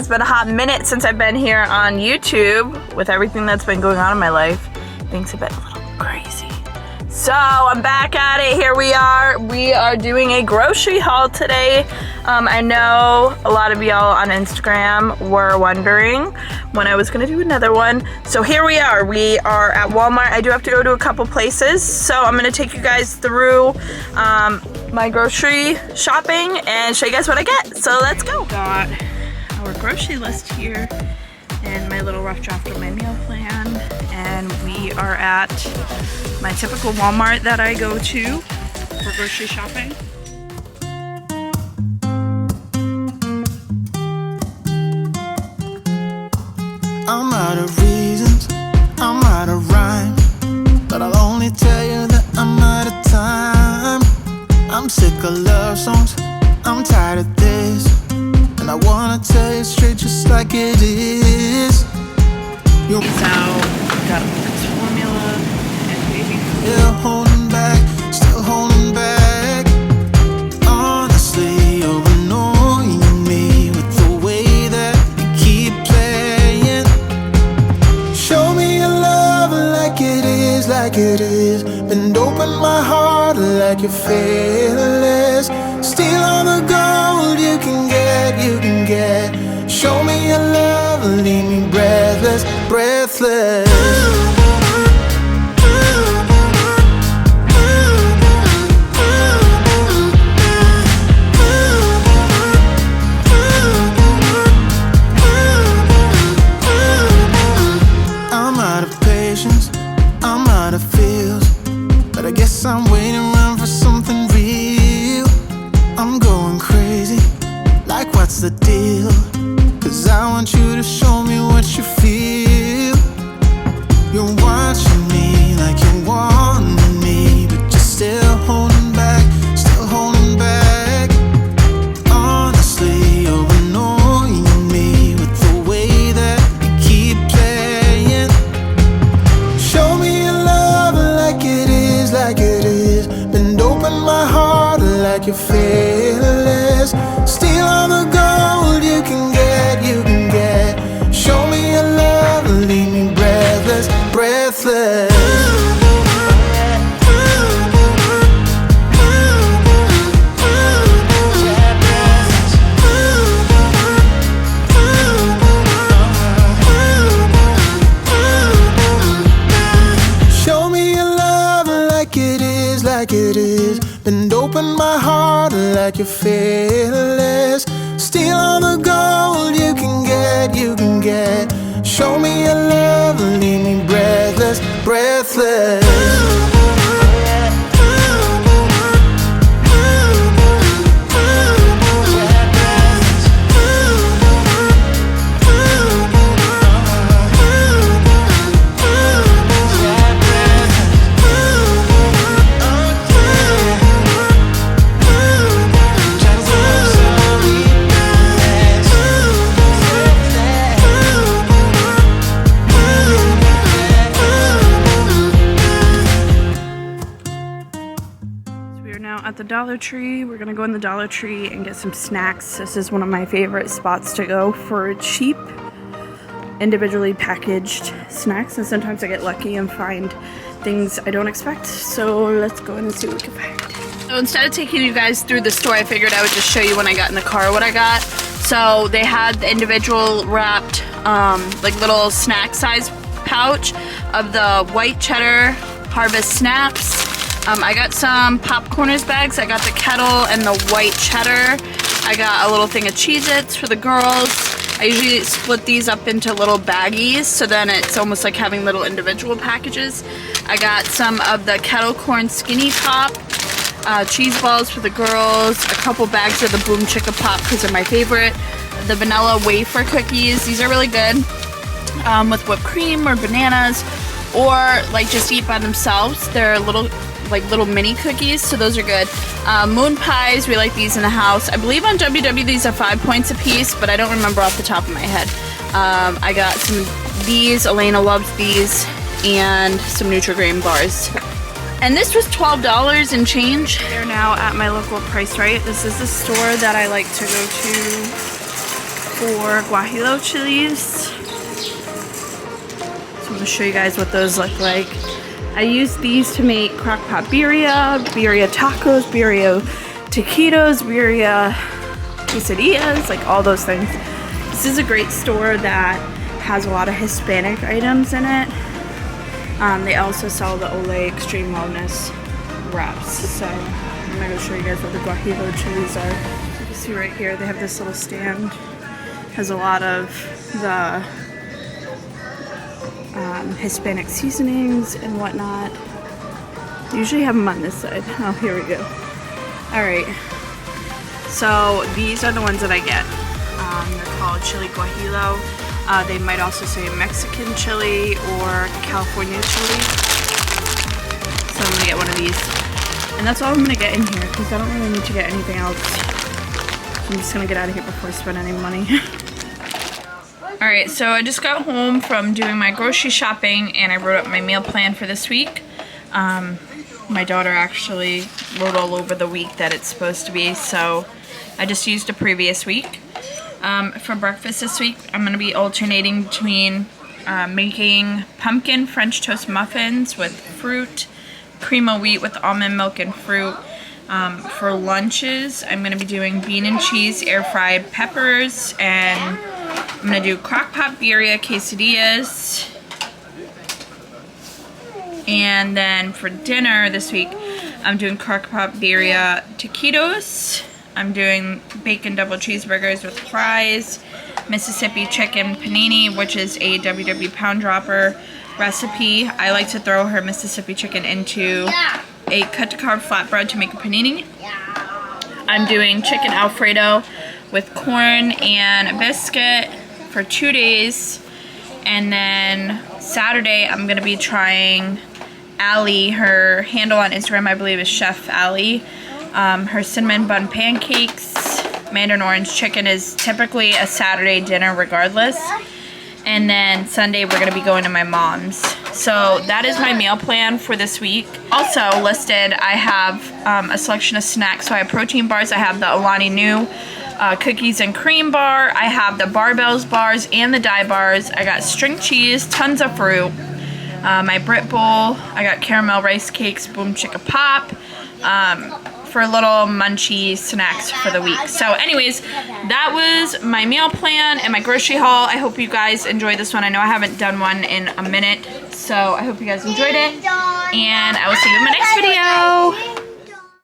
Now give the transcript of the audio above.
it's been a hot minute since I've been here on YouTube with everything that's been going on in my life. Things have been a little crazy. So I'm back at it. Here we are. We are doing a grocery haul today. I know a lot of y'all on Instagram were wondering when I was going to do another one. So here we are. We are at Walmart. I do have to go to a couple places. So I'm going to take you guys through my grocery shopping and show you guys what I get. So let's go. Got our grocery list here and my little rough draft of my meal plan. And we are at my typical Walmart that I go to for grocery shopping. I'm out of reasons, I'm out of rhyme, but I'll only tell you that I'm out of time. I'm sick of love songs, I'm tired of this, and I wanna tell you straight just like it is. You're got formula and baby food. Still holding back, still holding back. Honestly, you're annoying me with the way that you keep playing. Show me your love like it is, like it is. Bend open my heart like you're fearless. Steal all the gold you can get, you can get. Show me your love, leave me breathless, breathless. I'm out of patience, I'm out of feels, but I guess I'm waiting around for something real. I'm going crazy, like what's the deal? 'Cause I want you to show me what you feel. You're watching me like you want me, but you're still holding back, still holding back. Honestly, you're annoying me with the way that you keep playing. Show me your love like it is, like it is. Bend open my heart like you're fearless. Steal all the gold you can get, you can get. Show me your love, leave me breathless, breathless. Show me your love like it is, like it is. Bend open my heart like you're fearless. Steal all the gold you can get, you can get. Show me your love, leave me breathless, breathless. At the Dollar Tree. We're gonna go in the Dollar Tree and get some snacks. This is one of my favorite spots to go for cheap, individually packaged snacks, and sometimes I get lucky and find things I don't expect. So let's go in and see what we can find. So instead of taking you guys through the store, I figured I would just show you when I got in the car what I got. So they had the individual wrapped like little snack size pouch of the white cheddar harvest snaps. I got some Popcorners bags. I got the kettle and the white cheddar. I got a little thing of Cheez-Its for the girls. I usually split these up into little baggies, so then it's almost like having little individual packages. I got some of the kettle corn skinny pop, cheese balls for the girls, a couple bags of the Boom Chicka Pop because they're my favorite, the vanilla wafer cookies. These are really good with whipped cream or bananas, or like just eat by themselves. They're little mini cookies, so those are good. Moon pies, we like these in the house. I believe on WW these are 5 points a piece, but I don't remember off the top of my head. I got some of these, Elena loves these, and some Nutri-Grain bars. And this was $12 and change. They're now at my local Price Rite. This is the store that I like to go to for guajillo chilies. So I'm going to show you guys what those look like. I use these to make Crockpot birria, birria tacos, birria taquitos, birria quesadillas, like all those things. This is a great store that has a lot of Hispanic items in it. They also sell the Olay Extreme Wellness wraps. So I'm gonna go show you guys what the guajillo chilies are. You can see right here they have this little stand. Has a lot of the Hispanic seasonings and whatnot. Usually have them on this side. Oh, here we go. Alright, so these are the ones that I get. They're called chili guajillo. They might also say Mexican chili or California chili. So I'm gonna get one of these. And that's all I'm gonna get in here because I don't really need to get anything else. I'm just gonna get out of here before I spend any money. Alright, so I just got home from doing my grocery shopping and I wrote up my meal plan for this week. My daughter actually wrote all over the week that it's supposed to be, so I just used the previous week. For breakfast this week, I'm going to be alternating between making pumpkin French toast muffins with fruit, cream of wheat with almond milk and fruit. For lunches, I'm going to be doing bean and cheese air fried peppers, and I'm going to do Crockpot birria quesadillas. And then for dinner this week, I'm doing Crockpot birria taquitos. I'm doing bacon double cheeseburgers with fries, Mississippi chicken panini, which is a WW Pound Dropper recipe. I like to throw her Mississippi chicken into a cut-to-carb flatbread to make a panini. I'm doing chicken Alfredo with corn and a biscuit for 2 days. And then Saturday, I'm going to be trying Allie. Her handle on Instagram, I believe, is Chef Allie. Her cinnamon bun pancakes. Mandarin orange chicken is typically a Saturday dinner regardless. And then Sunday we're going to be going to my mom's. So that is my meal plan for this week. Also listed, I have a selection of snacks. So I have protein bars. I have the Alani Nu cookies and cream bar. I have the Barbells bars and the Dye bars. I got string cheese, tons of fruit. My Brit bowl. I got caramel rice cakes, boom chicka pop. For little munchy snacks for the week. So anyways, that was my meal plan and my grocery haul. I hope you guys enjoyed this one. I know I haven't done one in a minute, so I hope you guys enjoyed it, and I will see you in my next video.